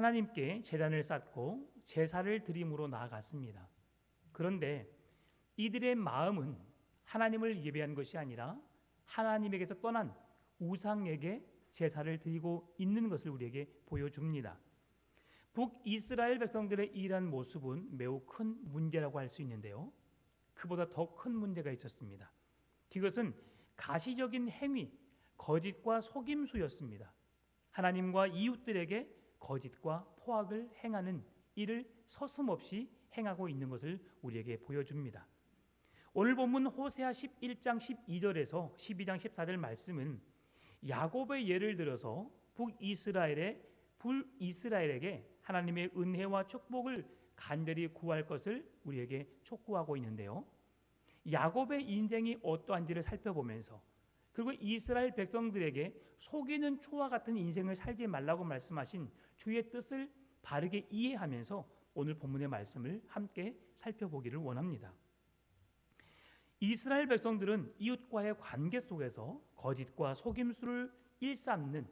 하나님께 제단을 쌓고 제사를 드림으로 나아갔습니다. 그런데 이들의 마음은 하나님을 예배한 것이 아니라 하나님에게서 떠난 우상에게 제사를 드리고 있는 것을 우리에게 보여줍니다. 북이스라엘 백성들의 이러한 모습은 매우 큰 문제라고 할 수 있는데요, 그보다 더 큰 문제가 있었습니다. 그것은 가시적인 행위, 거짓과 속임수였습니다. 하나님과 이웃들에게 거짓과 포악을 행하는 일을 서슴없이 행하고 있는 것을 우리에게 보여줍니다. 오늘 본문 호세아 11장 12절에서 12장 14절 말씀은 야곱의 예를 들어서 북이스라엘에게 하나님의 은혜와 축복을 간절히 구할 것을 우리에게 촉구하고 있는데요, 야곱의 인생이 어떠한지를 살펴보면서, 그리고 이스라엘 백성들에게 속이는 초와 같은 인생을 살지 말라고 말씀하신 주의 뜻을 바르게 이해하면서 오늘 본문의 말씀을 함께 살펴보기를 원합니다. 이스라엘 백성들은 이웃과의 관계 속에서 거짓과 속임수를 일삼는,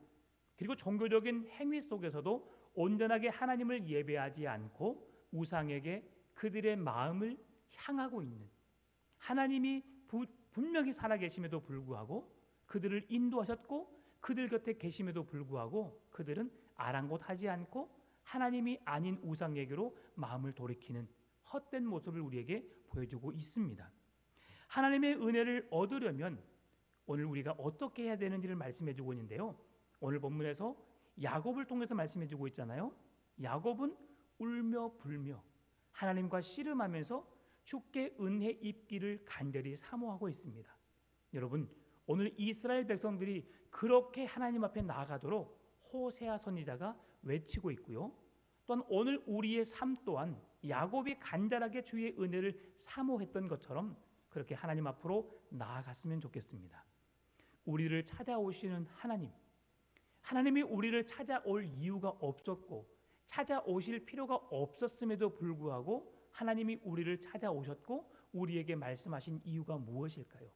그리고 종교적인 행위 속에서도 온전하게 하나님을 예배하지 않고 우상에게 그들의 마음을 향하고 있는, 하나님이 분명히 살아계심에도 불구하고 그들을 인도하셨고 그들 곁에 계심에도 불구하고 그들은 아랑곳하지 않고 하나님이 아닌 우상에게로 마음을 돌이키는 헛된 모습을 우리에게 보여주고 있습니다. 하나님의 은혜를 얻으려면 오늘 우리가 어떻게 해야 되는지를 말씀해주고 있는데요, 오늘 본문에서 야곱을 통해서 말씀해주고 있잖아요. 야곱은 울며 불며 하나님과 씨름하면서 주께 은혜 입기를 간절히 사모하고 있습니다. 여러분, 오늘 이스라엘 백성들이 그렇게 하나님 앞에 나아가도록 호세아 선지자가 외치고 있고요, 또한 오늘 우리의 삶 또한 야곱이 간절하게 주의 은혜를 사모했던 것처럼 그렇게 하나님 앞으로 나아갔으면 좋겠습니다. 우리를 찾아오시는 하나님이 우리를 찾아올 이유가 없었고 찾아오실 필요가 없었음에도 불구하고 하나님이 우리를 찾아오셨고 우리에게 말씀하신 이유가 무엇일까요?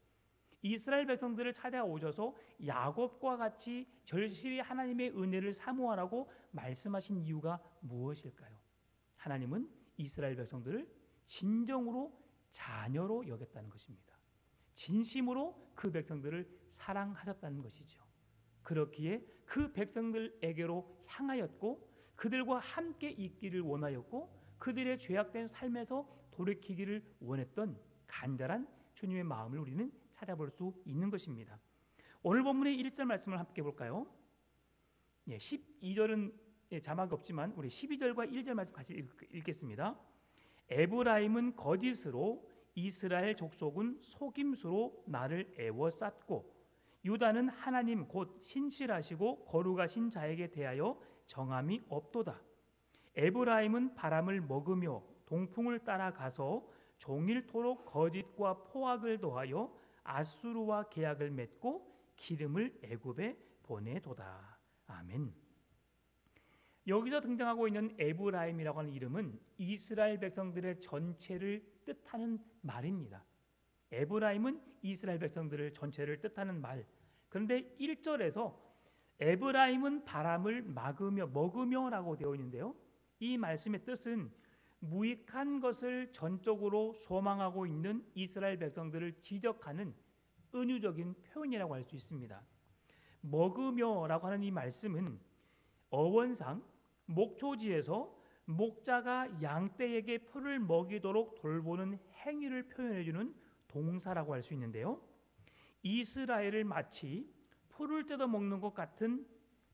이스라엘 백성들을 찾아오셔서 야곱과 같이 절실히 하나님의 은혜를 사모하라고 말씀하신 이유가 무엇일까요? 하나님은 이스라엘 백성들을 진정으로 자녀로 여겼다는 것입니다. 진심으로 그 백성들을 사랑하셨다는 것이죠. 그렇기에 그 백성들에게로 향하였고 그들과 함께 있기를 원하였고 그들의 죄악된 삶에서 돌이키기를 원했던 간절한 주님의 마음을 우리는 찾아볼 수 있는 것입니다. 오늘 본문의 1절 말씀을 함께 볼까요? 12절은 자막이 없지만 우리 12절과 1절 말씀 같이 읽겠습니다. 에브라임은 거짓으로, 이스라엘 족속은 속임수로 나를 애워쌌고, 유다는 하나님 곧 신실하시고 거룩하신 자에게 대하여 정함이 없도다. 에브라임은 바람을 먹으며 동풍을 따라가서 종일토록 거짓과 포악을 더하여 아수르와 계약을 맺고 기름을 애굽에 보내도다. 아멘. 여기서 등장하고 있는 에브라임이라고 하는 이름은 이스라엘 백성들의 전체를 뜻하는 말입니다. 에브라임은 이스라엘 백성들을 전체를 뜻하는 말. 그런데 1절에서 에브라임은 바람을 먹으며라고 되어 있는데요, 이 말씀의 뜻은 무익한 것을 전적으로 소망하고 있는 이스라엘 백성들을 지적하는 은유적인 표현이라고 할 수 있습니다. 먹으며라고 하는 이 말씀은 어원상 목초지에서 목자가 양떼에게 풀을 먹이도록 돌보는 행위를 표현해주는 동사라고 할 수 있는데요, 이스라엘을 마치 풀을 뜯어 먹는 것 같은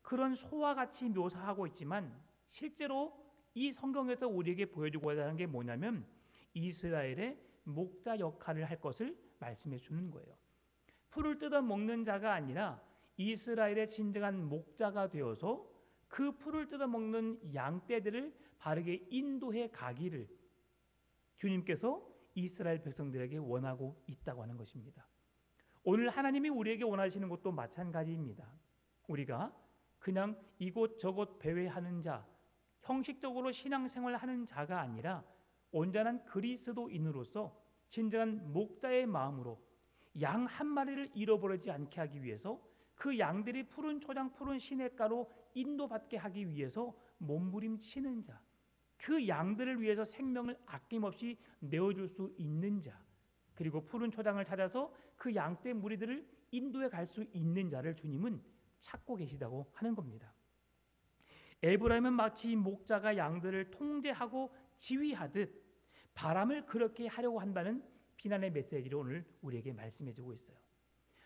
그런 소와 같이 묘사하고 있지만 실제로 이 성경에서 우리에게 보여주고자 하는 게 뭐냐면 이스라엘의 목자 역할을 할 것을 말씀해 주는 거예요. 풀을 뜯어 먹는 자가 아니라 이스라엘의 진정한 목자가 되어서 그 풀을 뜯어 먹는 양떼들을 바르게 인도해 가기를 주님께서 이스라엘 백성들에게 원하고 있다고 하는 것입니다. 오늘 하나님이 우리에게 원하시는 것도 마찬가지입니다. 우리가 그냥 이곳저곳 배회하는 자, 형식적으로 신앙생활을 하는 자가 아니라 온전한 그리스도인으로서 진정한 목자의 마음으로 양 한 마리를 잃어버리지 않게 하기 위해서 그 양들이 푸른 초장 푸른 시냇가로 인도받게 하기 위해서 몸부림치는 자, 그 양들을 위해서 생명을 아낌없이 내어줄 수 있는 자, 그리고 푸른 초장을 찾아서 그 양떼 무리들을 인도해 갈 수 있는 자를 주님은 찾고 계시다고 하는 겁니다. 에브라임은 마치 목자가 양들을 통제하고 지휘하듯 바람을 그렇게 하려고 한다는 비난의 메시지를 오늘 우리에게 말씀해주고 있어요.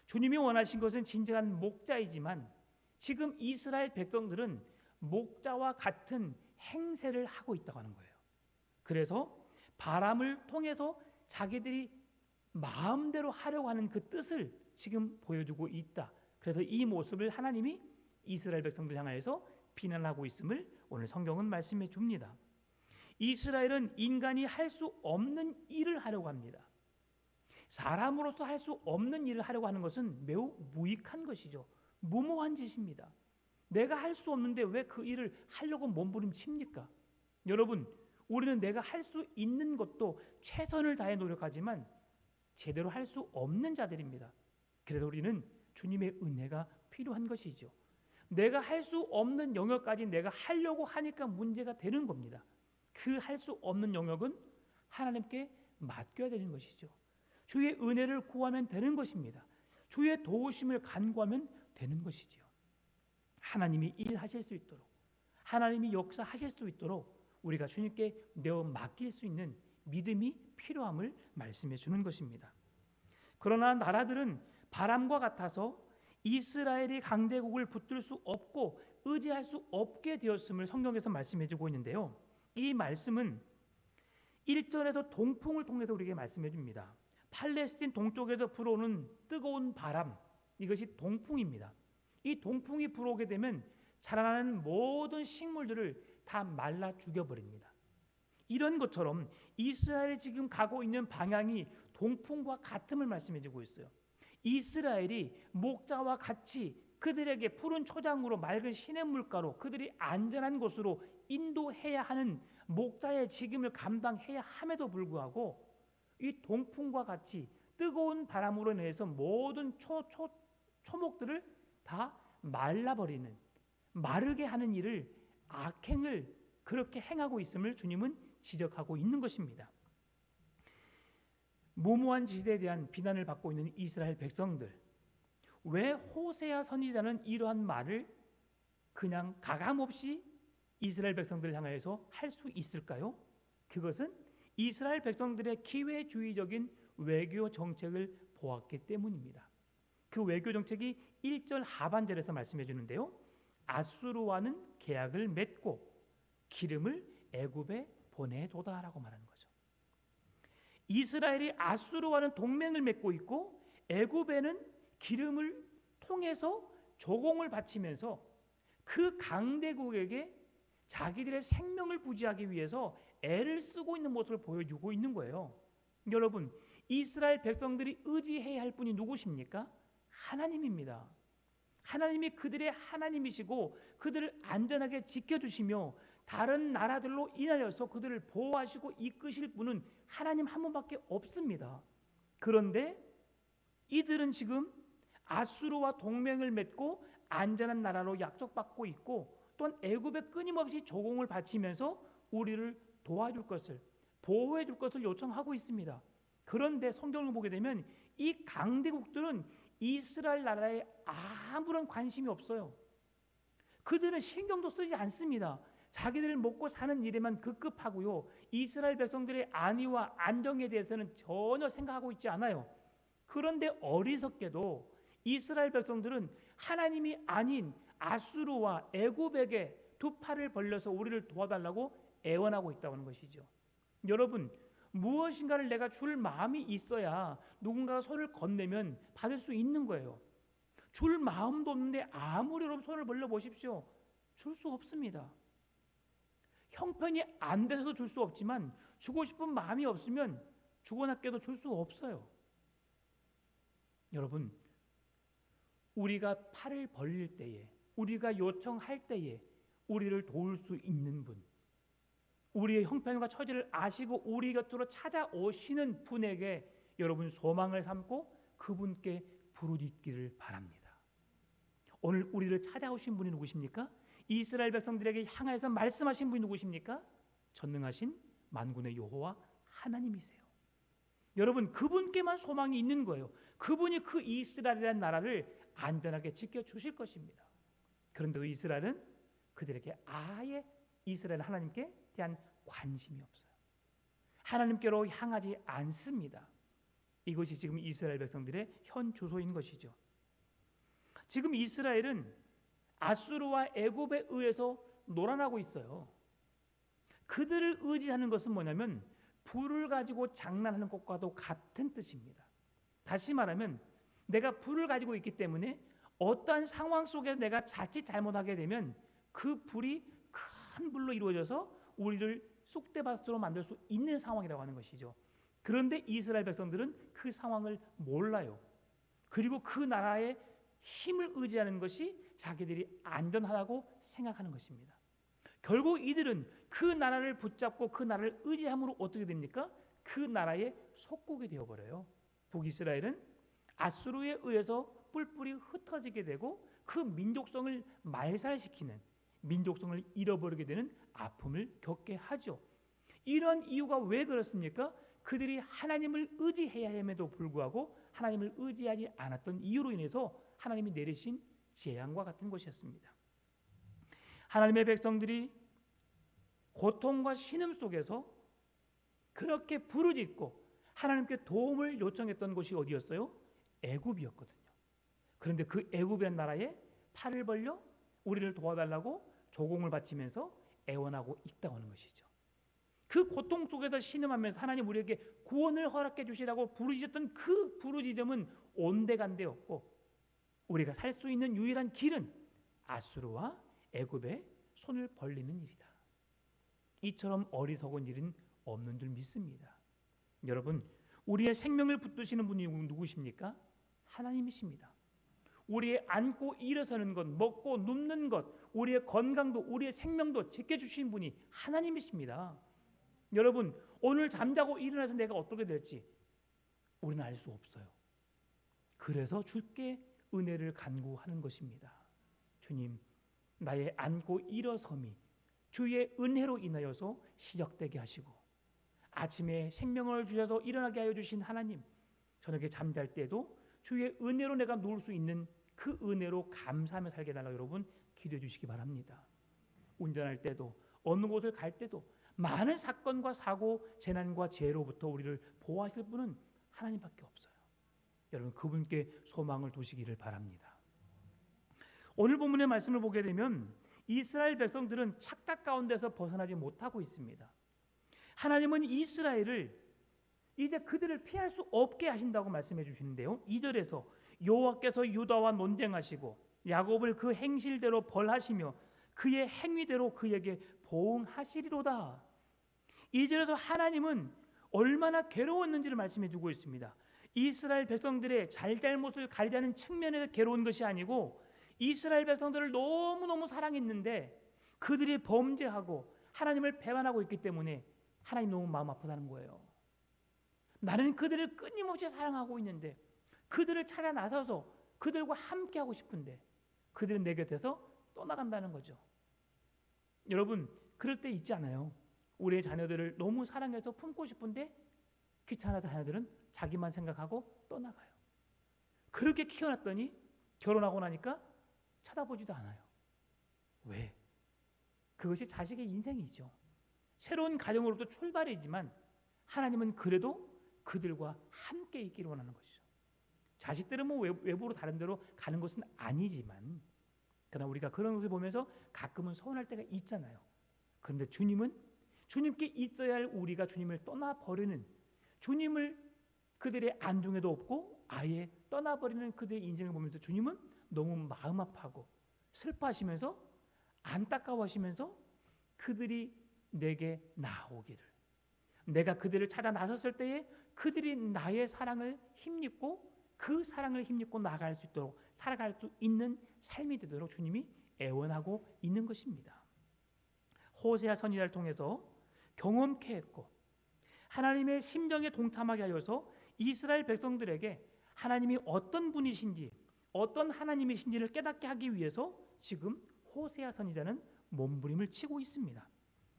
주님이 원하신 것은 진정한 목자이지만 지금 이스라엘 백성들은 목자와 같은 행세를 하고 있다고 하는 거예요. 그래서 바람을 통해서 자기들이 마음대로 하려고 하는 그 뜻을 지금 보여주고 있다. 그래서 이 모습을 하나님이 이스라엘 백성들 향하여서 비난하고 있음을 오늘 성경은 말씀해 줍니다. 이스라엘은 인간이 할 수 없는 일을 하려고 합니다. 사람으로서 할 수 없는 일을 하려고 하는 것은 매우 무익한 것이죠. 무모한 짓입니다. 내가 할 수 없는데 왜 그 일을 하려고 몸부림칩니까? 여러분, 우리는 내가 할 수 있는 것도 최선을 다해 노력하지만 제대로 할 수 없는 자들입니다. 그래서 우리는 주님의 은혜가 필요한 것이죠. 내가 할 수 없는 영역까지 내가 하려고 하니까 문제가 되는 겁니다. 그 할 수 없는 영역은 하나님께 맡겨야 되는 것이죠. 주의 은혜를 구하면 되는 것입니다. 주의 도우심을 간구하면 되는 것이지요. 하나님이 일하실 수 있도록, 하나님이 역사하실 수 있도록 우리가 주님께 내어 맡길 수 있는 믿음이 필요함을 말씀해 주는 것입니다. 그러나 나라들은 바람과 같아서 이스라엘이 강대국을 붙들 수 없고 의지할 수 없게 되었음을 성경에서 말씀해 주고 있는데요. 이 말씀은 1절에서 동풍을 통해서 우리에게 말씀해 줍니다. 팔레스틴 동쪽에서 불어오는 뜨거운 바람, 이것이 동풍입니다. 이 동풍이 불어오게 되면 자라나는 모든 식물들을 다 말라 죽여버립니다. 이런 것처럼 이스라엘이 지금 가고 있는 방향이 동풍과 같음을 말씀해 주고 있어요. 이스라엘이 목자와 같이 그들에게 푸른 초장으로 맑은 시냇물가로 그들이 안전한 곳으로 인도해야 하는 목자의 직임을 감당해야 함에도 불구하고 이 동풍과 같이 뜨거운 바람으로 인해서 모든 초목들을 다 말라버리는, 마르게 하는 일을, 악행을 그렇게 행하고 있음을 주님은 지적하고 있는 것입니다. 무모한 짓에 대한 비난을 받고 있는 이스라엘 백성들, 왜 호세아 선지자는 이러한 말을 그냥 가감없이 이스라엘 백성들을 향하여서 할 수 있을까요? 그것은 이스라엘 백성들의 기회주의적인 외교 정책을 보았기 때문입니다. 그 외교 정책이 1절 하반절에서 말씀해 주는데요. 아수르와는 계약을 맺고 기름을 애굽에 보내도다라고 말하는 거죠. 이스라엘이 아수르와는 동맹을 맺고 있고 애굽에는 기름을 통해서 조공을 바치면서 그 강대국에게 자기들의 생명을 부지하기 위해서 애를 쓰고 있는 모습을 보여주고 있는 거예요. 여러분, 이스라엘 백성들이 의지해야 할 분이 누구십니까? 하나님입니다. 하나님이 그들의 하나님이시고 그들을 안전하게 지켜주시며 다른 나라들로 인하여서 그들을 보호하시고 이끄실 분은 하나님 한 분밖에 없습니다. 그런데 이들은 지금 아수르와 동맹을 맺고 안전한 나라로 약속받고 있고 또한 애굽에 끊임없이 조공을 바치면서 우리를 도와줄 것을, 보호해 줄 것을 요청하고 있습니다. 그런데 성경을 보게 되면 이 강대국들은 이스라엘 나라에 아무런 관심이 없어요. 그들은 신경도 쓰지 않습니다. 자기들 먹고 사는 일에만 급급하고요. 이스라엘 백성들의 안위와 안정에 대해서는 전혀 생각하고 있지 않아요. 그런데 어리석게도 이스라엘 백성들은 하나님이 아닌 아수르와 애굽에게 두 팔을 벌려서 우리를 도와달라고 애원하고 있다는 것이죠. 여러분, 무엇인가를 내가 줄 마음이 있어야 누군가가 손을 건네면 받을 수 있는 거예요. 줄 마음도 없는데 아무리 여러분 손을 벌려 보십시오. 줄 수 없습니다. 형편이 안 돼서도 줄 수 없지만 주고 싶은 마음이 없으면 죽어나게도 줄 수 없어요. 여러분, 우리가 팔을 벌릴 때에, 우리가 요청할 때에 우리를 도울 수 있는 분, 우리의 형편과 처지를 아시고 우리 곁으로 찾아오시는 분에게 여러분 소망을 삼고 그분께 부르짖기를 바랍니다. 오늘 우리를 찾아오신 분이 누구십니까? 이스라엘 백성들에게 향하여서 말씀하신 분이 누구십니까? 전능하신 만군의 여호와 하나님이세요. 여러분, 그분께만 소망이 있는 거예요. 그분이 그 이스라엘이라는 나라를 안전하게 지켜주실 것입니다. 그런데 그 이스라엘은 그들에게 아예 이스라엘 하나님께 대한 관심이 없어요. 하나님께로 향하지 않습니다. 이것이 지금 이스라엘 백성들의 현 주소인 것이죠. 지금 이스라엘은 아수르와 애굽에 의해서 놀아나고 있어요. 그들을 의지하는 것은 뭐냐면 불을 가지고 장난하는 것과도 같은 뜻입니다. 다시 말하면 내가 불을 가지고 있기 때문에 어떠한 상황 속에서 내가 자칫 잘못하게 되면 그 불이 큰 불로 이루어져서 우리를 쑥대밭으로 만들 수 있는 상황이라고 하는 것이죠. 그런데 이스라엘 백성들은 그 상황을 몰라요. 그리고 그 나라의 힘을 의지하는 것이 자기들이 안전하다고 생각하는 것입니다. 결국 이들은 그 나라를 붙잡고 그 나라를 의지함으로 어떻게 됩니까? 그 나라의 속국이 되어버려요. 북이스라엘은 아수르에 의해서 뿔뿔이 흩어지게 되고 그 민족성을 말살시키는, 민족성을 잃어버리게 되는 아픔을 겪게 하죠. 이런 이유가 왜 그렇습니까? 그들이 하나님을 의지해야 함에도 불구하고 하나님을 의지하지 않았던 이유로 인해서 하나님이 내리신 재앙과 같은 것이었습니다. 하나님의 백성들이 고통과 신음 속에서 그렇게 부르짖고 하나님께 도움을 요청했던 곳이 어디였어요? 애굽이었거든요. 그런데 그 애굽이라는 나라에 팔을 벌려 우리를 도와달라고 조공을 바치면서 애원하고 있다고 하는 것이죠. 그 고통 속에서 신음하면서 하나님 우리에게 구원을 허락해 주시라고 부르짖었던 그 부르짖음은 온데간데였고 우리가 살 수 있는 유일한 길은 아수르와 애굽에 손을 벌리는 일이다. 이처럼 어리석은 일은 없는 줄 믿습니다. 여러분, 우리의 생명을 붙드시는 분이 누구십니까? 하나님이십니다. 우리의 앉고 일어서는 것, 먹고 눕는 것, 우리의 건강도 우리의 생명도 지켜주신 분이 하나님이십니다. 여러분, 오늘 잠자고 일어나서 내가 어떻게 될지 우리는 알 수 없어요. 그래서 주께 은혜를 간구하는 것입니다. 주님, 나의 앉고 일어섬이 주의 은혜로 인하여서 시작되게 하시고 아침에 생명을 주셔서 일어나게 하여 주신 하나님, 저녁에 잠잘 때도 주의 은혜로 내가 누울 수 있는 그 은혜로 감사하며 살게 달라고 여러분 기도해 주시기 바랍니다. 운전할 때도 어느 곳을 갈 때도 많은 사건과 사고, 재난과 재해로부터 우리를 보호하실 분은 하나님밖에 없어요. 여러분, 그분께 소망을 두시기를 바랍니다. 오늘 본문의 말씀을 보게 되면 이스라엘 백성들은 착각 가운데서 벗어나지 못하고 있습니다. 하나님은 이스라엘을 이제 그들을 피할 수 없게 하신다고 말씀해 주시는데요. 2절에서 여호와께서 유다와 논쟁하시고 야곱을 그 행실대로 벌하시며 그의 행위대로 그에게 보응하시리로다. 2절에서 하나님은 얼마나 괴로웠는지를 말씀해 주고 있습니다. 이스라엘 백성들의 잘잘못을 가리자는 측면에서 괴로운 것이 아니고 이스라엘 백성들을 너무너무 사랑했는데 그들이 범죄하고 하나님을 배반하고 있기 때문에 하나님 너무 마음 아프다는 거예요. 나는 그들을 끊임없이 사랑하고 있는데 그들을 찾아 나서서 그들과 함께하고 싶은데 그들은 내 곁에서 떠나간다는 거죠. 여러분, 그럴 때 있지 않아요? 우리의 자녀들을 너무 사랑해서 품고 싶은데 귀찮아서 자녀들은 자기만 생각하고 떠나가요. 그렇게 키워놨더니 결혼하고 나니까 쳐다보지도 않아요. 왜? 그것이 자식의 인생이죠. 새로운 가정으로부터 출발이지만 하나님은 그래도 그들과 함께 있기를 원하는 것이죠. 자식들은 뭐 외부로 다른 데로 가는 것은 아니지만 그러나 우리가 그런 것을 보면서 가끔은 서운할 때가 있잖아요. 그런데 주님은 주님께 있어야 할 우리가 주님을 떠나버리는, 주님을 그들의 안중에도 없고 아예 떠나버리는 그들의 인생을 보면서 주님은 너무 마음 아파하고 슬퍼하시면서 안타까워하시면서 그들이 내게 나오기를, 내가 그들을 찾아 나섰을 때에 그들이 나의 사랑을 힘입고 그 사랑을 힘입고 나아갈 수 있도록 살아갈 수 있는 삶이 되도록 주님이 애원하고 있는 것입니다. 호세아 선지자를 통해서 경험케 했고 하나님의 심정에 동참하게 하여서 이스라엘 백성들에게 하나님이 어떤 분이신지 어떤 하나님이신지를 깨닫게 하기 위해서 지금 호세아 선지자는 몸부림을 치고 있습니다.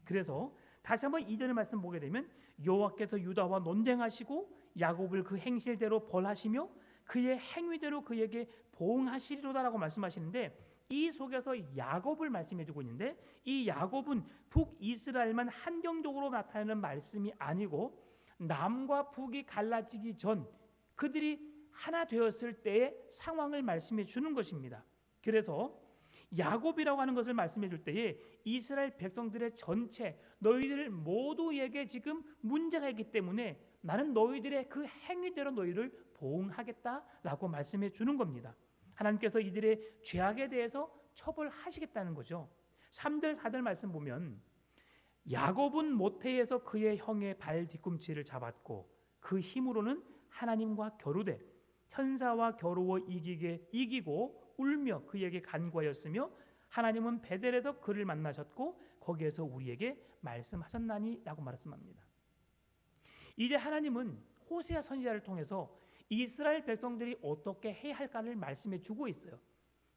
그래서 다시 한번 이전의 말씀 보게 되면 여호와께서 유다와 논쟁하시고 야곱을 그 행실대로 벌하시며 그의 행위대로 그에게 보응하시리로다라고 말씀하시는데, 이 속에서 야곱을 말씀해주고 있는데, 이 야곱은 북이스라엘만 한정적으로 나타나는 말씀이 아니고 남과 북이 갈라지기 전 그들이 하나 되었을 때의 상황을 말씀해 주는 것입니다. 그래서 야곱이라고 하는 것을 말씀해 줄 때에 이스라엘 백성들의 전체 너희들 모두에게 지금 문제가 있기 때문에 나는 너희들의 그 행위대로 너희를 보응하겠다라고 말씀해 주는 겁니다. 하나님께서 이들의 죄악에 대해서 처벌하시겠다는 거죠. 3절 4절 말씀 보면 야곱은 모태에서 그의 형의 발 뒤꿈치를 잡았고 그 힘으로는 하나님과 겨루되 현사와 겨루어 이기고 울며 그에게 간구하였으며 하나님은 베델에서 그를 만나셨고 거기에서 우리에게 말씀하셨나니 라고 말씀합니다. 이제 하나님은 호세아 선지자를 통해서 이스라엘 백성들이 어떻게 해야 할까를 말씀해 주고 있어요.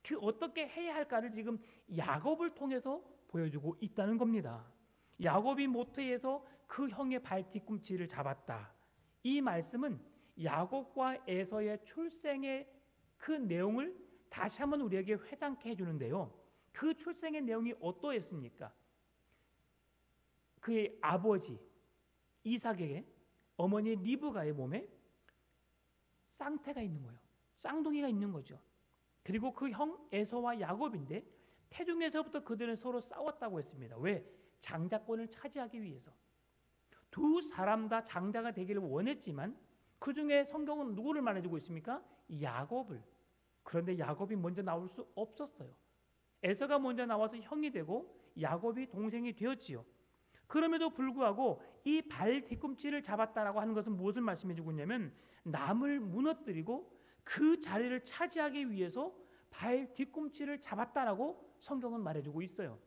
그 어떻게 해야 할까를 지금 야곱을 통해서 보여주고 있다는 겁니다. 야곱이 모태에서 그 형의 발 뒤꿈치를 잡았다. 이 말씀은 야곱과 에서의 출생의 그 내용을 다시 한번 우리에게 회상케 해주는데요. 그 출생의 내용이 어떠했습니까? 그의 아버지 이삭에게 어머니 리브가의 몸에 쌍태가 있는 거예요. 쌍둥이가 있는 거죠. 그리고 그 형 에서와 야곱인데 태중에서부터 그들은 서로 싸웠다고 했습니다. 왜? 장자권을 차지하기 위해서. 두 사람 다 장자가 되기를 원했지만 그 중에 성경은 누구를 말해주고 있습니까? 야곱을. 그런데 야곱이 먼저 나올 수 없었어요. 에서가 먼저 나와서 형이 되고 야곱이 동생이 되었지요. 그럼에도 불구하고 이 발 뒤꿈치를 잡았다라고 하는 것은 무엇을 말씀해주고 있냐면 남을 무너뜨리고 그 자리를 차지하기 위해서 발 뒤꿈치를 잡았다라고 성경은 말해주고 있어요.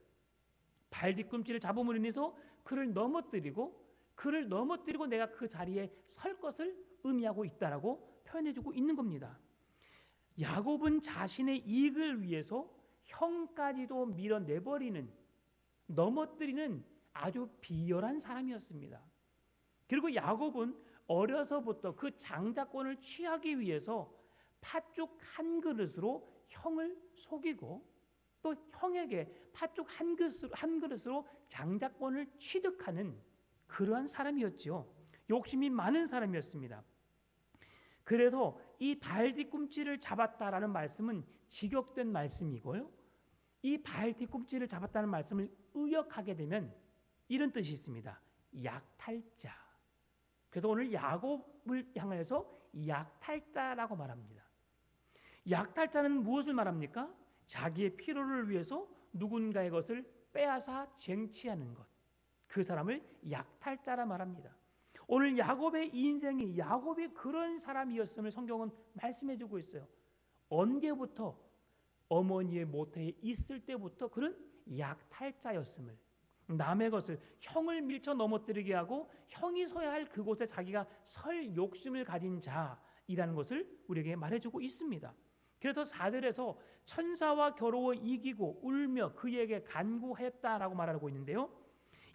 발 뒤꿈치를 잡음으로 인해서 그를 넘어뜨리고 내가 그 자리에 설 것을 의미하고 있다라고 표현해주고 있는 겁니다. 야곱은 자신의 이익을 위해서 형까지도 밀어내버리는, 넘어뜨리는 아주 비열한 사람이었습니다. 그리고 야곱은 어려서부터 그 장자권을 취하기 위해서 팥죽 한 그릇으로 형을 속이고 또 형에게 팥죽 한 그릇으로 장자권을 취득하는 그러한 사람이었죠. 욕심이 많은 사람이었습니다. 그래서 이 발 뒤꿈치를 잡았다라는 말씀은 직역된 말씀이고요. 이 발 뒤꿈치를 잡았다는 말씀을 의역하게 되면 이런 뜻이 있습니다. 약탈자. 그래서 오늘 야곱을 향해서 약탈자라고 말합니다. 약탈자는 무엇을 말합니까? 자기의 필요를 위해서 누군가의 것을 빼앗아 쟁취하는 것. 그 사람을 약탈자라 말합니다. 오늘 야곱의 인생이 야곱이 그런 사람이었음을 성경은 말씀해주고 있어요. 언제부터? 어머니의 모태에 있을 때부터 그런 약탈자였음을, 남의 것을 형을 밀쳐 넘어뜨리게 하고 형이 서야 할 그곳에 자기가 설 욕심을 가진 자이라는 것을 우리에게 말해주고 있습니다. 그래서 4절에서 천사와 겨루어 이기고 울며 그에게 간구했다라고 말하고 있는데요.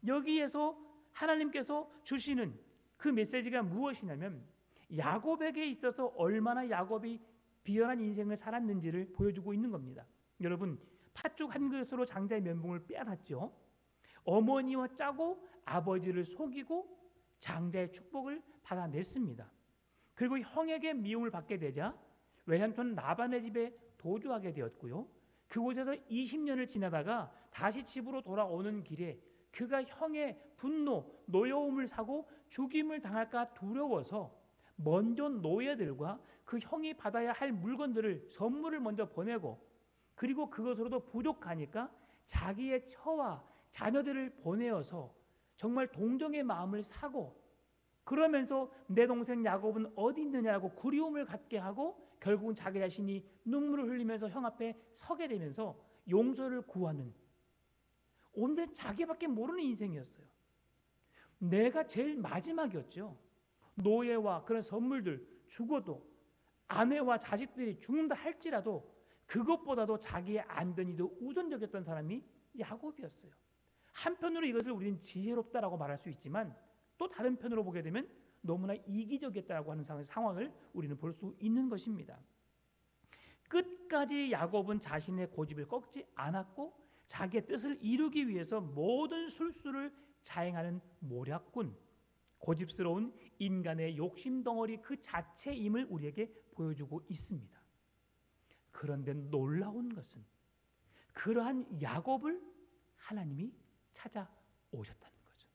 여기에서 하나님께서 주시는 그 메시지가 무엇이냐면 야곱에게 있어서 얼마나 야곱이 비열한 인생을 살았는지를 보여주고 있는 겁니다. 여러분, 팥죽 한 그릇으로 장자의 면봉을 빼앗았죠. 어머니와 짜고 아버지를 속이고 장자의 축복을 받아냈습니다. 그리고 형에게 미움을 받게 되자 외삼촌 라반의 집에 도주하게 되었고요. 그곳에서 20년을 지나다가 다시 집으로 돌아오는 길에 그가 형의 분노, 노여움을 사고 죽임을 당할까 두려워서 먼저 노예들과 그 형이 받아야 할 물건들을 선물을 먼저 보내고 그리고 그것으로도 부족하니까 자기의 처와 자녀들을 보내어서 정말 동정의 마음을 사고 그러면서 내 동생 야곱은 어디 있느냐고 그리움을 갖게 하고 결국은 자기 자신이 눈물을 흘리면서 형 앞에 서게 되면서 용서를 구하는 온데 자기밖에 모르는 인생이었어요. 내가 제일 마지막이었죠. 노예와 그런 선물들 죽어도 아내와 자식들이 죽는다 할지라도 그것보다도 자기의 안전이 더 우선적이었던 사람이 야곱이었어요. 한편으로 이것을 우리는 지혜롭다라고 말할 수 있지만 또 다른 편으로 보게 되면 너무나 이기적이었다라고 하는 상황을 우리는 볼 수 있는 것입니다. 끝까지 야곱은 자신의 고집을 꺾지 않았고 자기의 뜻을 이루기 위해서 모든 술수를 자행하는 모략군, 고집스러운 인간의 욕심 덩어리 그 자체임을 우리에게 보여주고 있습니다. 그런데 놀라운 것은 그러한 야곱을 하나님이 찾아오셨다는 거죠.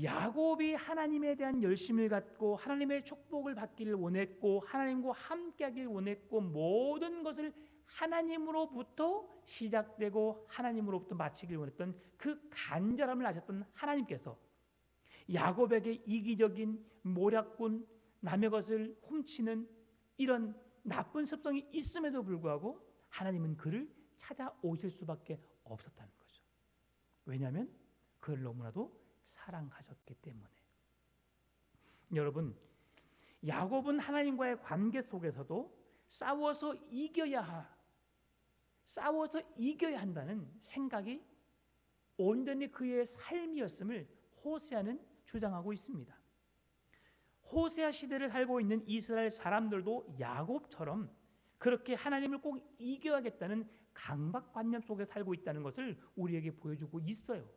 야곱이 하나님에 대한 열심을 갖고 하나님의 축복을 받기를 원했고 하나님과 함께하기를 원했고 모든 것을 하나님으로부터 시작되고 하나님으로부터 마치기를 원했던 그 간절함을 아셨던 하나님께서 야곱에게 이기적인 모략군, 남의 것을 훔치는 이런 나쁜 습성이 있음에도 불구하고 하나님은 그를 찾아오실 수밖에 없었다는 거죠. 왜냐하면 그를 너무나도 사랑하셨기 때문에. 여러분, 야곱은 하나님과의 관계 속에서도 싸워서 이겨야 한다는 생각이 온전히 그의 삶이었음을 호세아는 주장하고 있습니다. 호세아 시대를 살고 있는 이스라엘 사람들도 야곱처럼 그렇게 하나님을 꼭 이겨야겠다는 강박관념 속에 살고 있다는 것을 우리에게 보여주고 있어요.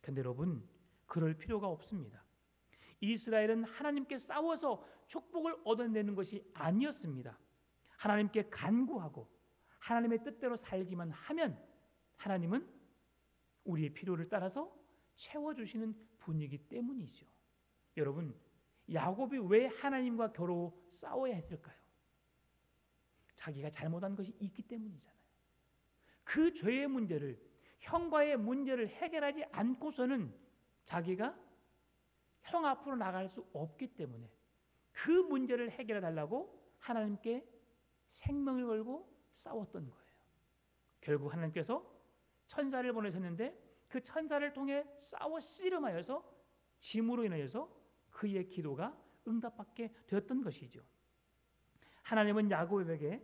그런데 여러분, 그럴 필요가 없습니다. 이스라엘은 하나님께 싸워서 축복을 얻어내는 것이 아니었습니다. 하나님께 간구하고 하나님의 뜻대로 살기만 하면 하나님은 우리의 필요를 따라서 채워주시는 분이기 때문이죠. 여러분, 야곱이 왜 하나님과 겨루 싸워야 했을까요? 자기가 잘못한 것이 있기 때문이잖아요. 그 죄의 문제를, 형과의 문제를 해결하지 않고서는 자기가 형 앞으로 나갈 수 없기 때문에 그 문제를 해결해 달라고 하나님께 생명을 걸고 싸웠던 거예요. 결국 하나님께서 천사를 보내셨는데 그 천사를 통해 싸워 씨름하여서 짐으로 인하여서 그의 기도가 응답받게 되었던 것이죠. 하나님은 야곱에게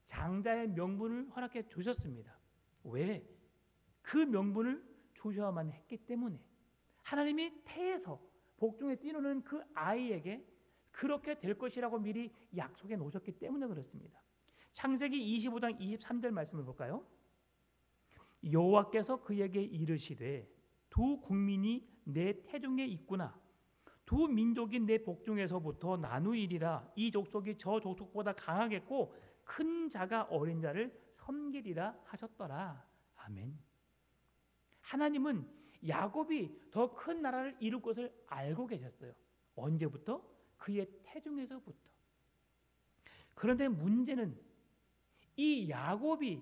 장자의 명분을 허락해 주셨습니다. 왜? 그 명분을 주셔야만 했기 때문에. 하나님이 태에서 복중에 뛰노는 그 아이에게 그렇게 될 것이라고 미리 약속해 놓으셨기 때문에 그렇습니다. 창세기 25장 23절 말씀을 볼까요? 여호와께서 그에게 이르시되 두 국민이 내 태중에 있구나. 두 민족이 내 복중에서부터 나누이리라. 이 족속이 저 족속보다 강하겠고 큰 자가 어린 자를 섬기리라 하셨더라. 아멘. 하나님은 야곱이 더 큰 나라를 이룰 것을 알고 계셨어요. 언제부터? 그의 태중에서부터. 그런데 문제는 이 야곱이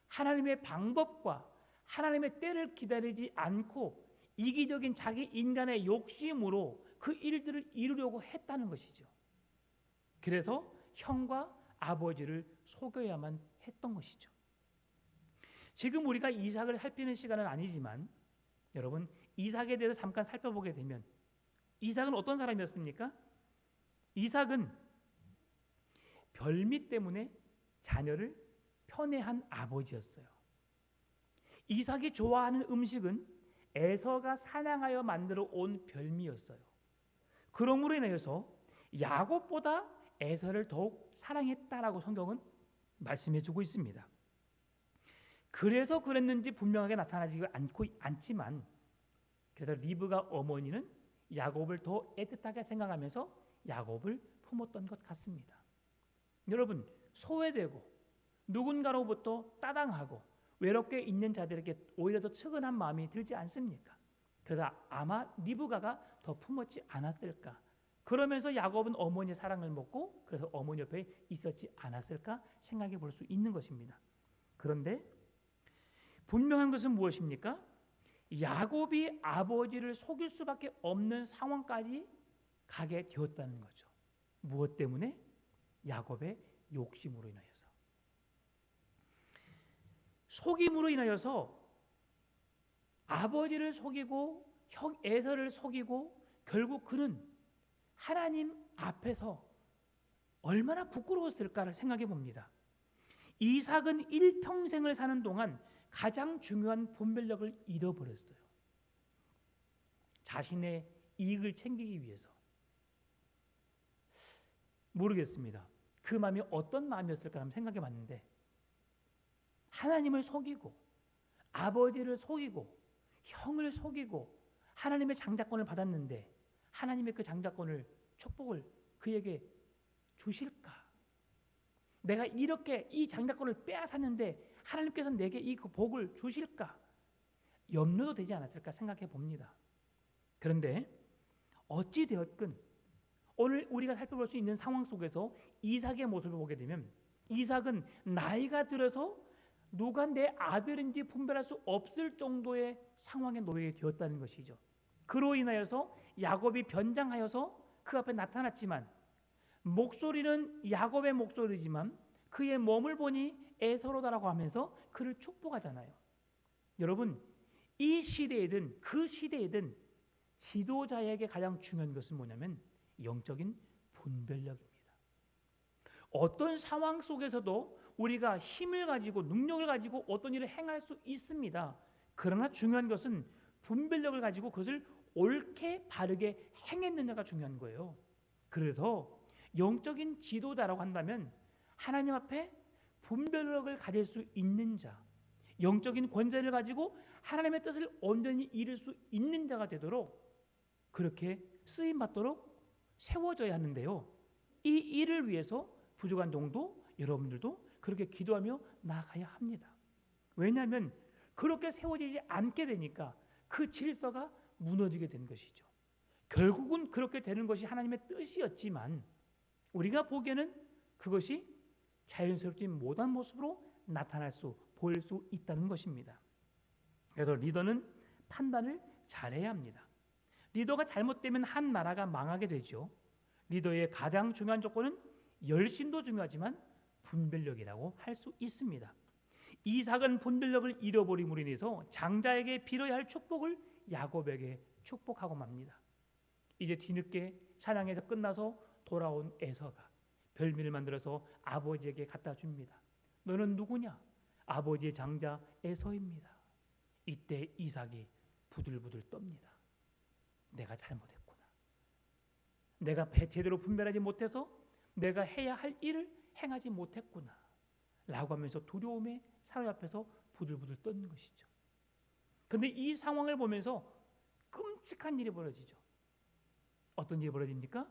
하나님의 방법과 하나님의 때를 기다리지 않고 이기적인 자기 인간의 욕심으로 그 일들을 이루려고 했다는 것이죠. 그래서 형과 아버지를 속여야만 했던 것이죠. 지금 우리가 이삭을 살피는 시간은 아니지만 여러분, 이삭에 대해서 잠깐 살펴보게 되면 이삭은 어떤 사람이었습니까? 이삭은 별미 때문에 자녀를 편애한 아버지였어요. 이삭이 좋아하는 음식은 에서가 사냥하여 만들어 온 별미였어요. 그러므로 인해서 야곱보다 에서를 더욱 사랑했다라고 성경은 말씀해주고 있습니다. 그래서 그랬는지 분명하게 나타나지 않지만 그래서 리브가 어머니는 야곱을 더 애틋하게 생각하면서 야곱을 품었던 것 같습니다. 여러분, 소외되고 누군가로부터 따당하고 외롭게 있는 자들에게 오히려 더 측은한 마음이 들지 않습니까? 그래서 아마 리브가가 더 품었지 않았을까? 그러면서 야곱은 어머니의 사랑을 먹고 그래서 어머니 옆에 있었지 않았을까 생각해 볼 수 있는 것입니다. 그런데 분명한 것은 무엇입니까? 야곱이 아버지를 속일 수밖에 없는 상황까지 가게 되었다는 거죠. 무엇 때문에? 야곱의 욕심으로 인하여서. 속임으로 인하여서 아버지를 속이고 형 에서를 속이고 결국 그는 하나님 앞에서 얼마나 부끄러웠을까를 생각해 봅니다. 이삭은 일평생을 사는 동안 가장 중요한 분별력을 잃어버렸어요. 자신의 이익을 챙기기 위해서. 모르겠습니다. 그 마음이 어떤 마음이었을까 한번 생각해 봤는데, 하나님을 속이고 아버지를 속이고 형을 속이고 하나님의 장자권을 받았는데 하나님의 그 장자권을, 축복을 그에게 주실까? 내가 이렇게 이 장자권을 빼앗았는데 하나님께서 내게 이 그 복을 주실까? 염려도 되지 않았을까 생각해 봅니다. 그런데 어찌 되었건 오늘 우리가 살펴볼 수 있는 상황 속에서 이삭의 모습을 보게 되면, 이삭은 나이가 들어서 누가 내 아들인지 분별할 수 없을 정도의 상황에 놓이게 되었다는 것이죠. 그로 인하여서 야곱이 변장하여서 그 앞에 나타났지만, 목소리는 야곱의 목소리지만 그의 몸을 보니 에서로다라고 하면서 그를 축복하잖아요. 여러분, 이 시대에든 그 시대에든 지도자에게 가장 중요한 것은 뭐냐면 영적인 분별력입니다. 어떤 상황 속에서도 우리가 힘을 가지고 능력을 가지고 어떤 일을 행할 수 있습니다. 그러나 중요한 것은 분별력을 가지고 그것을 옳게 바르게 행했느냐가 중요한 거예요. 그래서 영적인 지도자라고 한다면 하나님 앞에 분별력을 가질 수 있는 자, 영적인 권세를 가지고 하나님의 뜻을 온전히 이룰 수 있는 자가 되도록 그렇게 쓰임받도록 세워져야 하는데요. 이 일을 위해서 부족한 정도 여러분들도 그렇게 기도하며 나아가야 합니다. 왜냐하면 그렇게 세워지지 않게 되니까 그 질서가 무너지게 된 것이죠. 결국은 그렇게 되는 것이 하나님의 뜻이었지만 우리가 보기에는 그것이 자연스럽지 못한 모습으로 나타날 수, 보일 수 있다는 것입니다. 그래서 리더는 판단을 잘해야 합니다. 리더가 잘못되면 한 나라가 망하게 되죠. 리더의 가장 중요한 조건은 열심도 중요하지만 분별력이라고 할 수 있습니다. 이삭은 분별력을 잃어버림으로 인해서 장자에게 빌어야 할 축복을 야곱에게 축복하고 맙니다. 이제 뒤늦게 사냥에서 끝나서 돌아온 에서가 별미를 만들어서 아버지에게 갖다 줍니다. 너는 누구냐? 아버지의 장자 에서입니다. 이때 이삭이 부들부들 떱니다. 내가 잘못했구나. 내가 제대로 분별하지 못해서 내가 해야 할 일을 행하지 못했구나 라고 하면서 두려움에 사로잡혀서 부들부들 떠는 것이죠. 그런데 이 상황을 보면서 끔찍한 일이 벌어지죠. 어떤 일이 벌어집니까?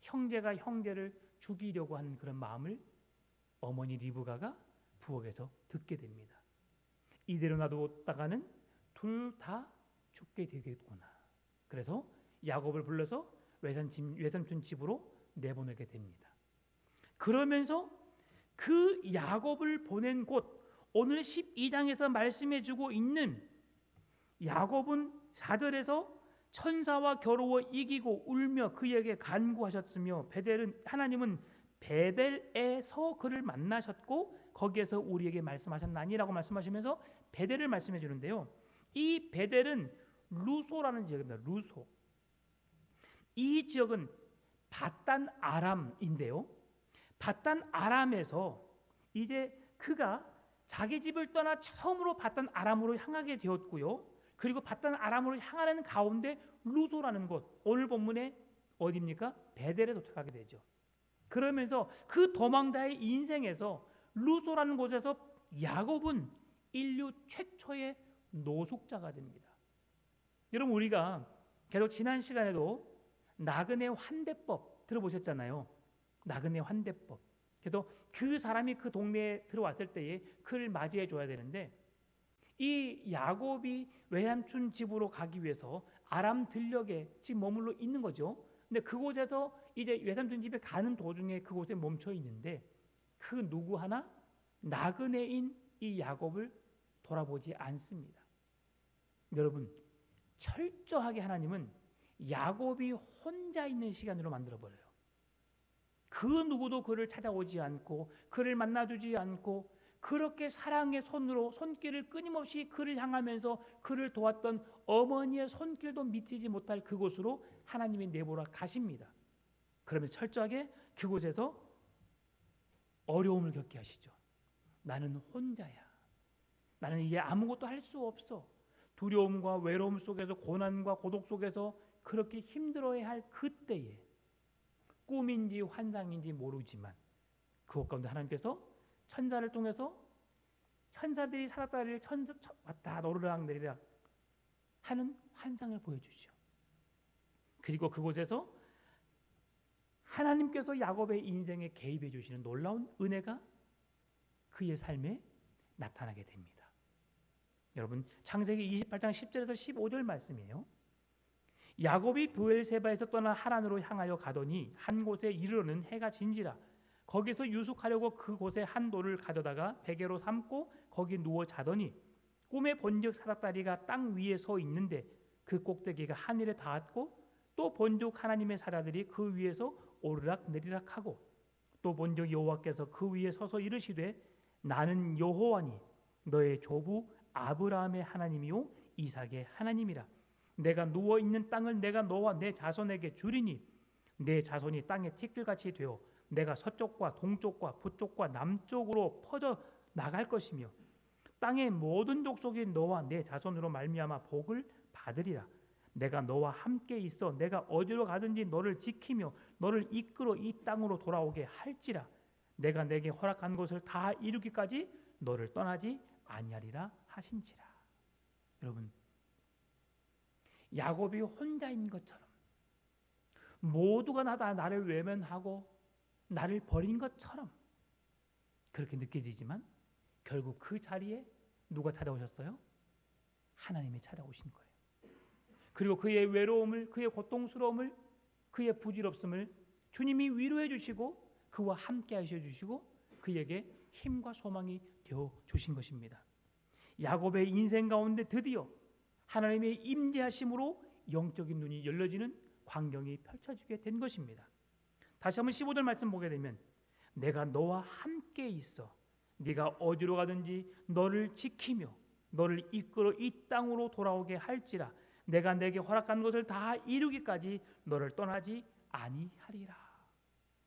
형제가 형제를 죽이려고 하는 그런 마음을 어머니 리브가가 부엌에서 듣게 됩니다. 이대로 놔뒀다가는 둘 다 죽게 되겠구나. 그래서 야곱을 불러서 외삼촌 집으로 내보내게 됩니다. 그러면서 그 야곱을 보낸 곳, 오늘 12장에서 말씀해주고 있는 야곱은 4절에서 천사와 겨루어 이기고 울며 그에게 간구하셨으며 하나님은 베델에서 그를 만나셨고 거기에서 우리에게 말씀하셨나니라고 말씀하시면서 베델을 말씀해 주는데요. 이 베델은 루소라는 지역입니다. 루소. 이 지역은 바단 아람인데요. 바단 아람에서 이제 그가 자기 집을 떠나 처음으로 바단 아람으로 향하게 되었고요. 그리고 바단 아람으로 향하는 가운데 루소라는 곳, 오늘 본문에 어디입니까? 베델에 도착하게 되죠. 그러면서 그 도망자의 인생에서 루소라는 곳에서 야곱은 인류 최초의 노숙자가 됩니다. 여러분, 우리가 계속 지난 시간에도 나그네 환대법 들어보셨잖아요. 나그네 환대법. 그래서 그 사람이 그 동네에 들어왔을 때에 그를 맞이해 줘야 되는데, 이 야곱이 외삼촌 집으로 가기 위해서 아람 들녘에 지금 머물러 있는 거죠. 근데 그곳에서 이제 외삼촌 집에 가는 도중에 그곳에 멈춰 있는데 그 누구 하나 나그네인 이 야곱을 돌아보지 않습니다. 여러분, 철저하게 하나님은 야곱이 혼자 있는 시간으로 만들어버려요. 그 누구도 그를 찾아오지 않고 그를 만나주지 않고 그렇게 사랑의 손길을 끊임없이 그를 향하면서 그를 도왔던 어머니의 손길도 미치지 못할 그곳으로 하나님이 내버려 가십니다. 그러면서 철저하게 그곳에서 어려움을 겪게 하시죠. 나는 혼자야. 나는 이제 아무것도 할 수 없어. 두려움과 외로움 속에서, 고난과 고독 속에서 그렇게 힘들어야 할 그때에 꿈인지 환상인지 모르지만 그것 가운데 하나님께서 천사를 통해서 천사들이 살았다를 왔다 오르락 내리락 하는 환상을 보여주시오. 그리고 그곳에서 하나님께서 야곱의 인생에 개입해 주시는 놀라운 은혜가 그의 삶에 나타나게 됩니다. 여러분, 창세기 28장 10절에서 15절 말씀이에요. 야곱이 브엘세바에서 떠나 하란으로 향하여 가더니 한 곳에 이르러는 해가 진지라. 거기서 유숙하려고 그곳에 한 돌을 가져다가 베개로 삼고 거기 누워 자더니 꿈에 본즉 사닥다리가 땅 위에 서 있는데 그 꼭대기가 하늘에 닿았고 또 본즉 하나님의 사자들이 그 위에서 오르락 내리락 하고 또 본즉 여호와께서 그 위에 서서 이르시되 나는 여호와니 너의 조부 아브라함의 하나님이요 이삭의 하나님이라. 내가 누워 있는 땅을 내가 너와 내 자손에게 주리니 내 자손이 땅의 티끌같이 되어 내가 서쪽과 동쪽과 북쪽과 남쪽으로 퍼져 나갈 것이며 땅의 모든 족속이 너와 내 자손으로 말미암아 복을 받으리라. 내가 너와 함께 있어 내가 어디로 가든지 너를 지키며 너를 이끌어 이 땅으로 돌아오게 할지라. 내가 내게 허락한 것을 다 이루기까지 너를 떠나지 아니하리라 하신지라. 여러분, 야곱이 혼자인 것처럼 모두가 나를 외면하고 나를 버린 것처럼 그렇게 느껴지지만 결국 그 자리에 누가 찾아오셨어요? 하나님이 찾아오신 거예요. 그리고 그의 외로움을, 그의 고통스러움을, 그의 부질없음을 주님이 위로해 주시고 그와 함께 하셔 주시고 그에게 힘과 소망이 되어 주신 것입니다. 야곱의 인생 가운데 드디어 하나님의 임재하심으로 영적인 눈이 열려지는 광경이 펼쳐지게 된 것입니다. 다시 한번 15절 말씀 보게 되면 내가 너와 함께 있어 네가 어디로 가든지 너를 지키며 너를 이끌어 이 땅으로 돌아오게 할지라. 내가 내게 허락한 것을 다 이루기까지 너를 떠나지 아니하리라.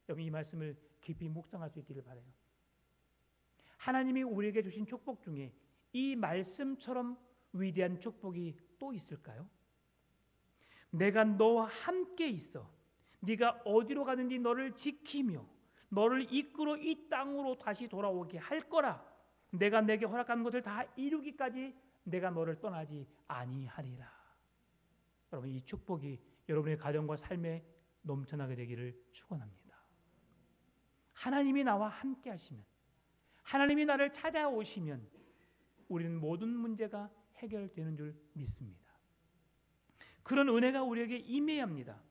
여러분, 이 말씀을 깊이 묵상할 수 있기를 바라요. 하나님이 우리에게 주신 축복 중에 이 말씀처럼 위대한 축복이 또 있을까요? 내가 너와 함께 있어 네가 어디로 가든지 너를 지키며 너를 이끌어 이 땅으로 다시 돌아오게 할 거라. 내가 내게 허락한 것을 다 이루기까지 내가 너를 떠나지 아니하리라. 여러분, 이 축복이 여러분의 가정과 삶에 넘쳐나게 되기를 축원합니다. 하나님이 나와 함께 하시면, 하나님이 나를 찾아오시면 우리는 모든 문제가 해결되는 줄 믿습니다. 그런 은혜가 우리에게 임해야 합니다.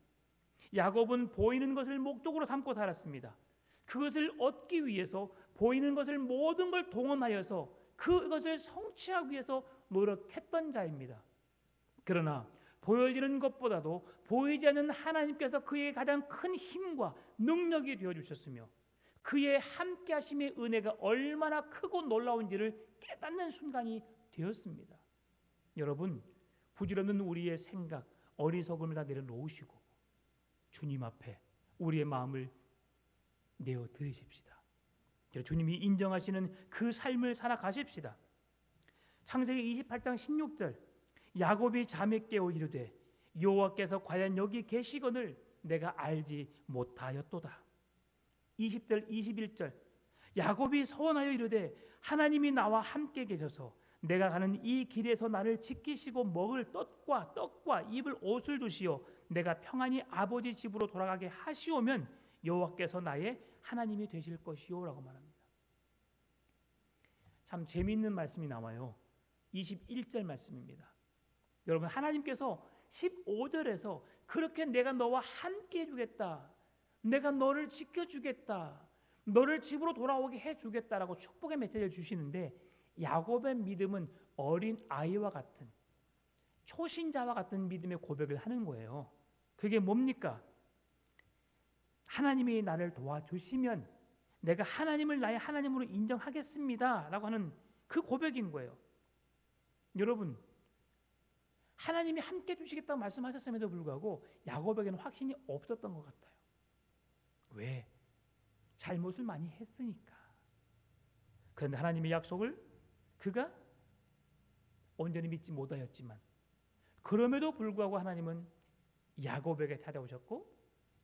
야곱은 보이는 것을 목적으로 삼고 살았습니다. 그것을 얻기 위해서 보이는 것을 모든 걸 동원하여서 그것을 성취하기 위해서 노력했던 자입니다. 그러나 보여지는 것보다도 보이지 않는 하나님께서 그의 가장 큰 힘과 능력이 되어주셨으며 그의 함께하심의 은혜가 얼마나 크고 놀라운지를 깨닫는 순간이 되었습니다. 여러분, 부질없는 우리의 생각, 어리석음을 다 내려놓으시고 주님 앞에 우리의 마음을 내어 드리십시다. 주님이 인정하시는 그 삶을 살아가십시다. 창세기 28장 16절 야곱이 잠에 깨어 이르되 여호와께서 과연 여기 계시거늘 내가 알지 못하였도다. 20절 21절 야곱이 서원하여 이르되 하나님이 나와 함께 계셔서 내가 가는 이 길에서 나를 지키시고 먹을 떡과 입을 옷을 두시어 내가 평안히 아버지 집으로 돌아가게 하시오면 여호와께서 나의 하나님이 되실 것이요라고 말합니다. 참 재미있는 말씀이 나와요. 21절 말씀입니다. 여러분, 하나님께서 15절에서 그렇게 내가 너와 함께 해주겠다, 내가 너를 지켜주겠다, 너를 집으로 돌아오게 해주겠다라고 축복의 메시지를 주시는데 야곱의 믿음은 어린 아이와 같은 초신자와 같은 믿음의 고백을 하는 거예요. 그게 뭡니까? 하나님이 나를 도와주시면 내가 하나님을 나의 하나님으로 인정하겠습니다 라고 하는 그 고백인 거예요. 여러분, 하나님이 함께 해주시겠다고 말씀하셨음에도 불구하고 야곱에게는 확신이 없었던 것 같아요. 왜? 잘못을 많이 했으니까. 그런데 하나님의 약속을 그가 온전히 믿지 못하였지만 그럼에도 불구하고 하나님은 야곱에게 찾아오셨고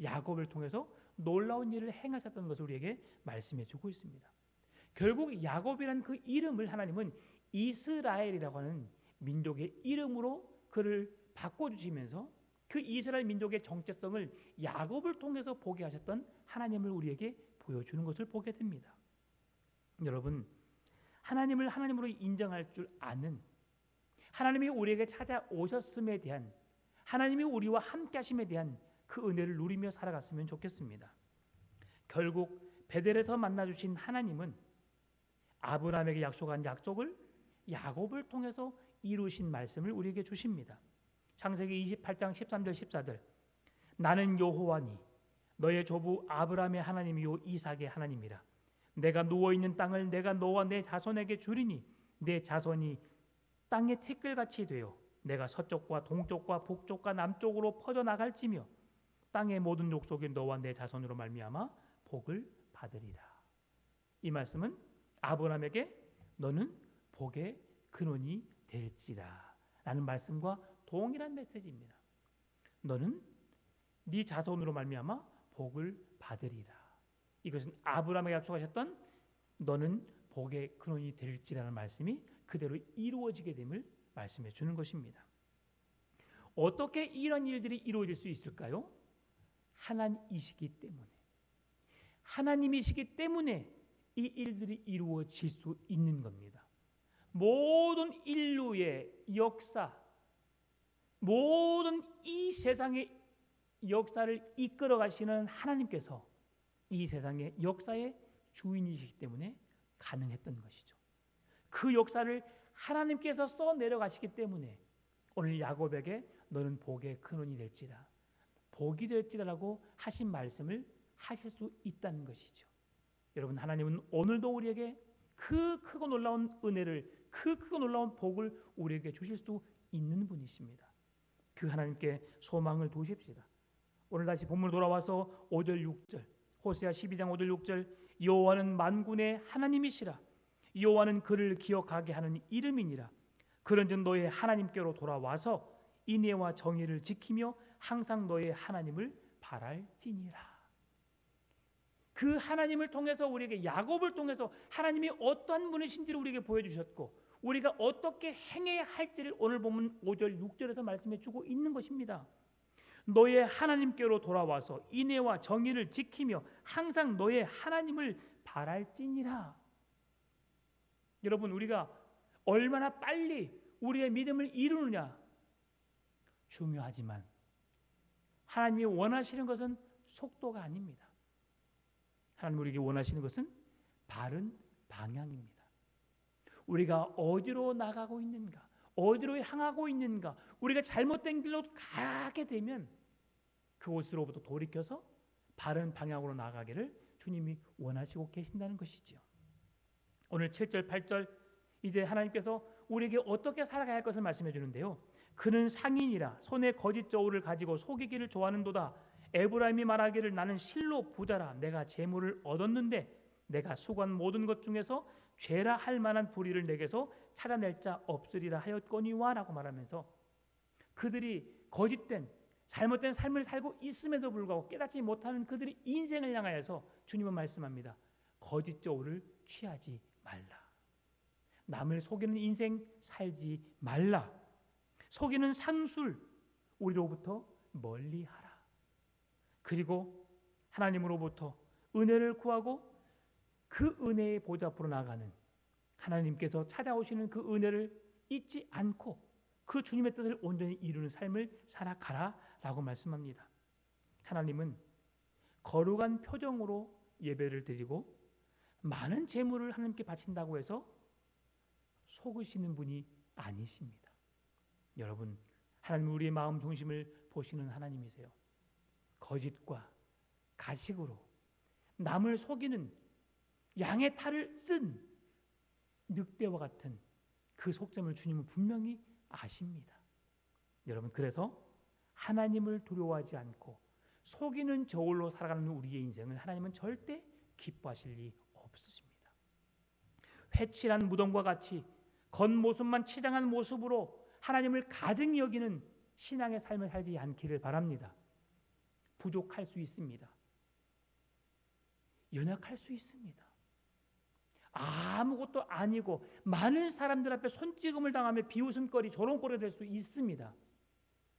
야곱을 통해서 놀라운 일을 행하셨던 것을 우리에게 말씀해 주고 있습니다. 결국 야곱이라는 그 이름을 하나님은 이스라엘이라고 하는 민족의 이름으로 그를 바꿔주시면서 그 이스라엘 민족의 정체성을 야곱을 통해서 보게 하셨던 하나님을 우리에게 보여주는 것을 보게 됩니다. 여러분, 하나님을 하나님으로 인정할 줄 아는, 하나님이 우리에게 찾아오셨음에 대한, 하나님이 우리와 함께 하심에 대한 그 은혜를 누리며 살아갔으면 좋겠습니다. 결국 베델에서 만나주신 하나님은 아브라함에게 약속한 약속을 야곱을 통해서 이루신 말씀을 우리에게 주십니다. 창세기 28장 13절 14절 나는 여호와니 너의 조부 아브라함의 하나님이요 이삭의 하나님이라. 내가 누워있는 땅을 내가 너와 내 자손에게 주리니 내 자손이 땅의 티끌같이 되어 내가 서쪽과 동쪽과 북쪽과 남쪽으로 퍼져나갈지며 땅의 모든 족속이 너와 내 자손으로 말미암아 복을 받으리라. 이 말씀은 아브라함에게 너는 복의 근원이 될지라 라는 말씀과 동일한 메시지입니다. 너는 네 자손으로 말미암아 복을 받으리라. 이것은 아브라함에게 약속하셨던 너는 복의 근원이 될지라는 말씀이 그대로 이루어지게 됨을 말씀해 주는 것입니다. 어떻게 이런 일들이 이루어질 수 있을까요? 하나님이시기 때문에, 하나님이시기 때문에 이 일들이 이루어질 수 있는 겁니다. 모든 인류의 역사, 모든 이 세상의 역사를 이끌어 가시는 하나님께서 이 세상의 역사의 주인이시기 때문에 가능했던 것이죠. 그 역사를 하나님께서 써 내려가시기 때문에 오늘 야곱에게 너는 복의 근원이 될지라, 복이 될지라라고 하신 말씀을 하실 수 있다는 것이죠. 여러분, 하나님은 오늘도 우리에게 그 크고 놀라운 은혜를, 그 크고 놀라운 복을 우리에게 주실 수 있는 분이십니다. 그 하나님께 소망을 두십시다. 오늘 다시 본문 돌아와서 5절 6절 호세아 12장 5절 6절 여호와는 만군의 하나님이시라. 여호와는 그를 기억하게 하는 이름이니라. 그런즉 너의 하나님께로 돌아와서 인애와 정의를 지키며 항상 너의 하나님을 바랄지니라. 그 하나님을 통해서 우리에게, 야곱을 통해서 하나님이 어떠한 분이신지를 우리에게 보여주셨고 우리가 어떻게 행해야 할지를 오늘 보면 5절 6절에서 말씀해 주고 있는 것입니다. 너의 하나님께로 돌아와서 인애와 정의를 지키며 항상 너의 하나님을 바랄지니라. 여러분, 우리가 얼마나 빨리 우리의 믿음을 이루느냐 중요하지만 하나님이 원하시는 것은 속도가 아닙니다. 하나님 우리에게 원하시는 것은 바른 방향입니다. 우리가 어디로 나가고 있는가, 어디로 향하고 있는가, 우리가 잘못된 길로 가게 되면 그곳으로부터 돌이켜서 바른 방향으로 나가기를 주님이 원하시고 계신다는 것이지요. 오늘 7절 8절 이제 하나님께서 우리에게 어떻게 살아가야 할 것을 말씀해 주는데요. 그는 상인이라 손에 거짓 저울을 가지고 속이기를 좋아하는도다. 에브라임이 말하기를 나는 실로 부자라. 내가 재물을 얻었는데 내가 수고한 모든 것 중에서 죄라 할 만한 불의를 내게서 찾아낼 자 없으리라 하였거니와 라고 말하면서 그들이 거짓된 잘못된 삶을 살고 있음에도 불구하고 깨닫지 못하는 그들의 인생을 향하여서 주님은 말씀합니다. 거짓 저울을 취하지 말라. 남을 속이는 인생 살지 말라. 속이는 상술 우리로부터 멀리하라. 그리고 하나님으로부터 은혜를 구하고 그 은혜의 보좌 앞으로 나가는 하나님께서 찾아오시는 그 은혜를 잊지 않고 그 주님의 뜻을 온전히 이루는 삶을 살아가라 라고 말씀합니다. 하나님은 거룩한 표정으로 예배를 드리고 많은 재물을 하나님께 바친다고 해서 속으시는 분이 아니십니다. 여러분, 하나님은 우리의 마음 중심을 보시는 하나님이세요. 거짓과 가식으로 남을 속이는 양의 탈을 쓴 늑대와 같은 그 속셈을 주님은 분명히 아십니다. 여러분, 그래서 하나님을 두려워하지 않고 속이는 저울로 살아가는 우리의 인생을 하나님은 절대 기뻐하실 리 없으십니다. 회칠한 무덤과 같이 겉모습만 치장한 모습으로 하나님을 가증히 여기는 신앙의 삶을 살지 않기를 바랍니다. 부족할 수 있습니다. 연약할 수 있습니다. 아무것도 아니고 많은 사람들 앞에 손찌검을 당하며 비웃음거리, 조롱거리가 될 수 있습니다.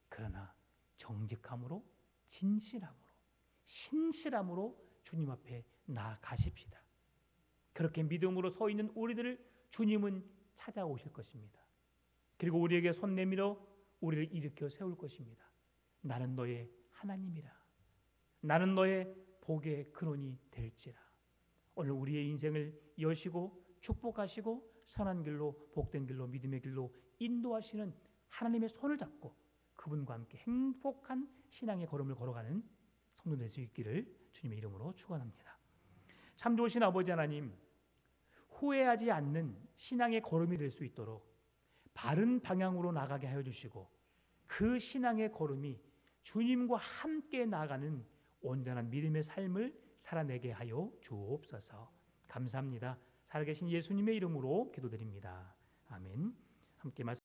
그러나 정직함으로, 진실함으로, 신실함으로 주님 앞에 나아가십시다. 그렇게 믿음으로 서 있는 우리들을 주님은 찾아오실 것입니다. 그리고 우리에게 손 내밀어 우리를 일으켜 세울 것입니다. 나는 너의 하나님이라. 나는 너의 복의 근원이 될지라. 오늘 우리의 인생을 여시고 축복하시고 선한 길로, 복된 길로, 믿음의 길로 인도하시는 하나님의 손을 잡고 그분과 함께 행복한 신앙의 걸음을 걸어가는 성도 될 수 있기를 주님의 이름으로 축원합니다. 참 좋으신 아버지 하나님, 후회하지 않는 신앙의 걸음이 될 수 있도록 바른 방향으로 나가게 하여 주시고 그 신앙의 걸음이 주님과 함께 나가는 온전한 믿음의 삶을 살아내게 하여 주옵소서. 감사합니다. 살아계신 예수님의 이름으로 기도드립니다. 아멘. 함께 말씀